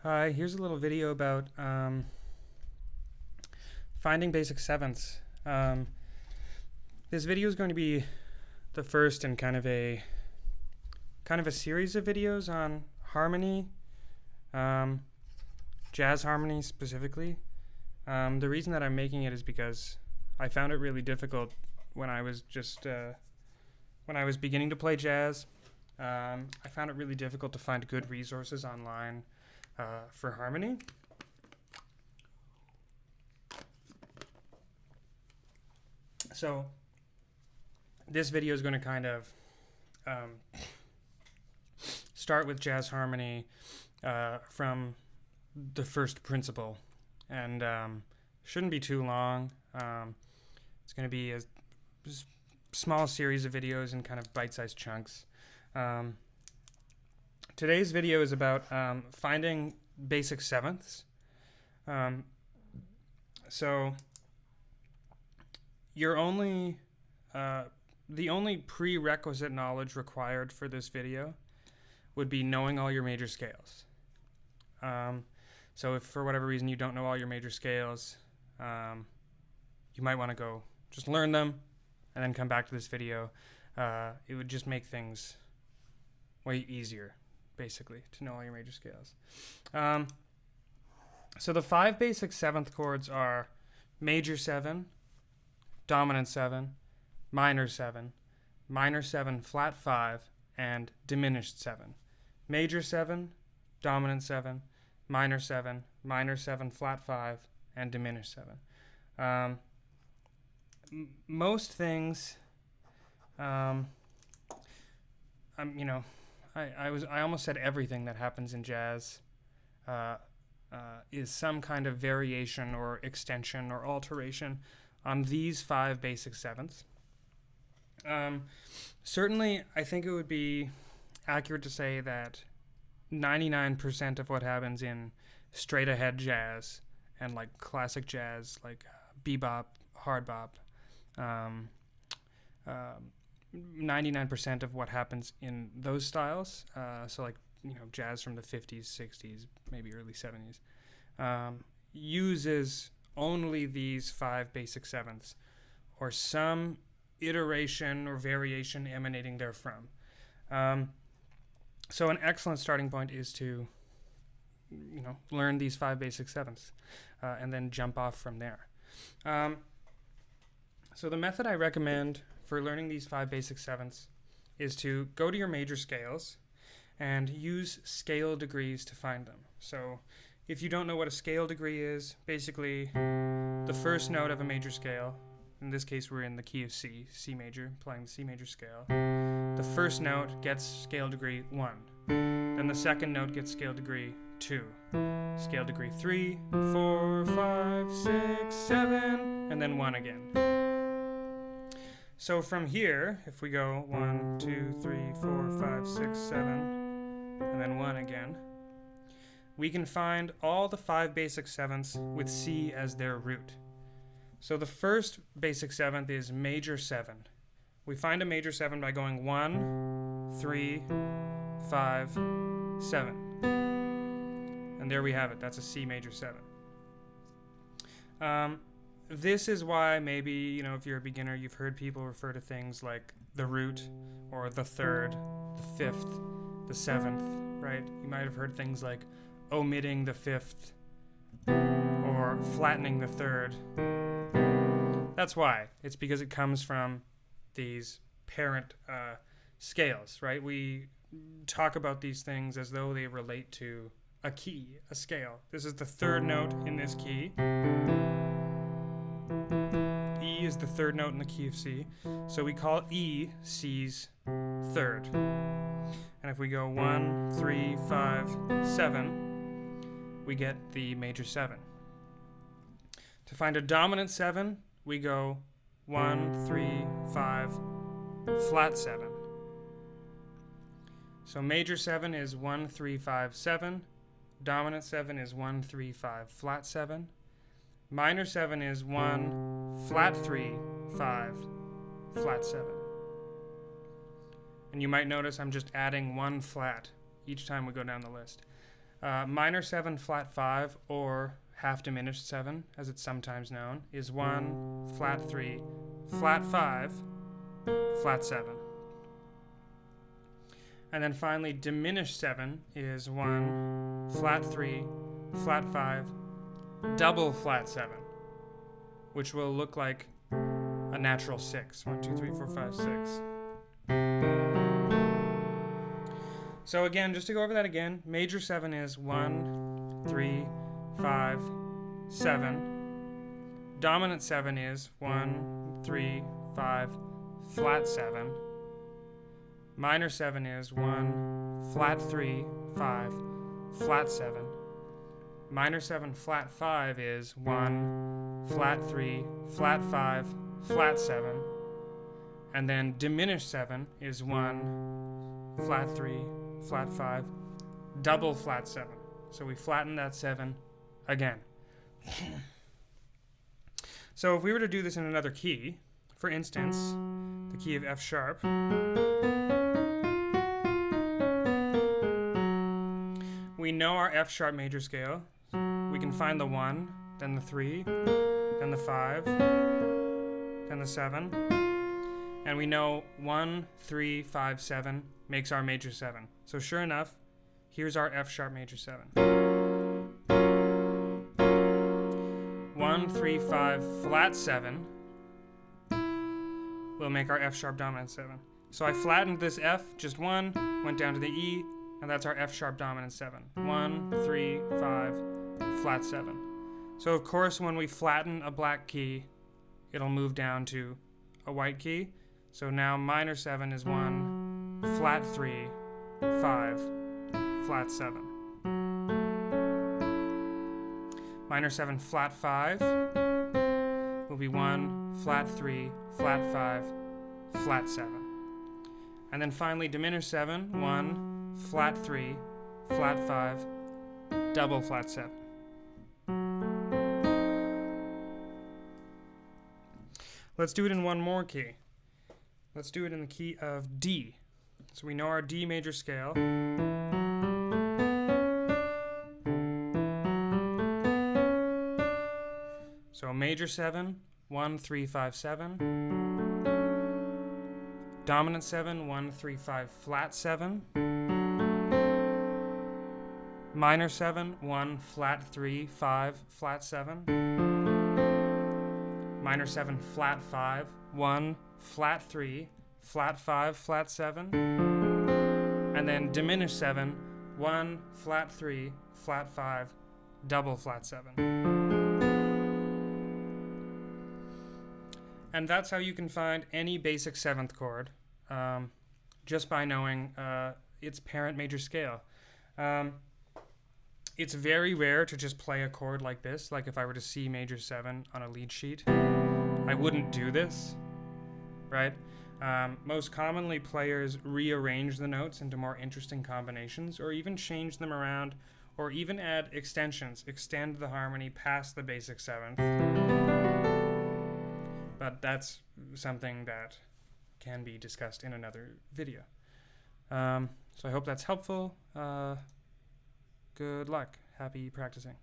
Hi, here's a little video about finding basic sevenths. This video is going to be the first in kind of a series of videos on harmony, jazz harmony specifically. The reason that I'm making it is because I found it really difficult when I was beginning to play jazz. I found it really difficult to find good resources online for harmony. So this video is going to kind of start with jazz harmony from the first principle, and shouldn't be too long. It's going to be a small series of videos in kind of bite-sized chunks. Today's video is about finding basic sevenths. So the only prerequisite knowledge required for this video would be knowing all your major scales. So if for whatever reason you don't know all your major scales, you might want to go just learn them and then come back to this video. It would just make things way easier, basically, to know all your major scales. So the 5 basic seventh chords are major 7, dominant 7, minor 7, minor 7 flat 5, and diminished 7. Major 7, dominant 7, minor 7, minor 7 flat 5, and diminished 7. Most things, I almost said everything that happens in jazz is some kind of variation or extension or alteration on these 5 basic sevenths. Certainly, I think it would be accurate to say that 99% of what happens in straight ahead jazz and like classic jazz, like bebop, hard bop, 99% of what happens in those styles, so like, jazz from the 50s, 60s, maybe early 70s, uses only these 5 basic sevenths or some iteration or variation emanating therefrom. So an excellent starting point is to learn these 5 basic sevenths and then jump off from there. So the method I recommend for learning these 5 basic sevenths is to go to your major scales and use scale degrees to find them. So if you don't know what a scale degree is, basically the first note of a major scale, in this case we're in the key of C major, playing the C major scale. The first note gets scale degree 1. Then the second note gets scale degree 2. Scale degree 3, 4, 5, 6, 7, and then 1 again. So from here, if we go 1, 2, 3, 4, 5, 6, 7, and then 1 again, we can find all the 5 basic sevenths with C as their root. So the first basic seventh is major 7. We find a major 7 by going 1, 3, 5, 7. And there we have it. That's a C major 7. This is why maybe, if you're a beginner, you've heard people refer to things like the root or the third, the fifth, the seventh, right? You might have heard things like omitting the fifth or flattening the third. That's why. It's because it comes from these parent scales, right? We talk about these things as though they relate to a key, a scale. This is the third note in this key. E is the third note in the key of C. So we call E C's third. And if we go 1, 3, 5, 7, we get the major 7. To find a dominant 7, we go 1, 3, 5, flat 7. So major 7 is 1, 3, 5, 7. Dominant 7 is 1, 3, 5, flat 7. Minor 7 is 1, flat 3, 5, flat 7. And you might notice I'm just adding 1 flat each time we go down the list. Minor 7 flat 5, or half diminished 7, as it's sometimes known, is 1, flat 3, flat 5, flat 7. And then finally, diminished 7 is 1, flat 3, flat 5, double flat 7, which will look like a natural 6. 1, 2, 3, 4, 5, 6. So again, just to go over that again, major 7 is 1, 3, 5, 7. Dominant 7 is 1, 3, 5, flat 7. Minor 7 is 1, flat 3, 5, flat 7. Minor 7 flat 5 is 1, flat 3, flat 5, flat 7. And then diminished 7 is 1, flat 3, flat 5, double flat 7. So we flatten that 7 again. So if we were to do this in another key, for instance, the key of F sharp, we know our F sharp major scale. We can find the 1, then the 3, then the 5, then the 7. And we know 1, 3, 5, 7 makes our major 7. So sure enough, here's our F sharp major 7. 1, 3, 5, flat 7 will make our F sharp dominant 7. So I flattened this F just 1, went down to the E, and that's our F sharp dominant 7. 1, 3, 5, flat 7. So of course when we flatten a black key, it'll move down to a white key. So now minor 7 is 1, flat 3, 5, flat 7. Minor 7 flat 5 will be 1, flat 3, flat 5, flat 7. And then finally diminished 7, 1, flat 3, flat 5, double flat 7. Let's do it in one more key. Let's do it in the key of D. So we know our D major scale. So major 7, 1, 3, 5, 7. Dominant 7, 1, 3, 5, flat 7. Minor 7, 1, flat 3, 5, flat 7. Minor 7, flat 5, 1, flat 3, flat 5, flat 7. And then diminished 7, 1, flat 3, flat 5, double flat 7. And that's how you can find any basic 7th chord, just by knowing its parent major scale. It's very rare to just play a chord like this. Like if I were to C major 7 on a lead sheet, I wouldn't do this, right? Most commonly, players rearrange the notes into more interesting combinations, or even change them around, or even add extensions, extend the harmony past the basic 7th. But that's something that can be discussed in another video. So I hope that's helpful. Good luck. Happy practicing.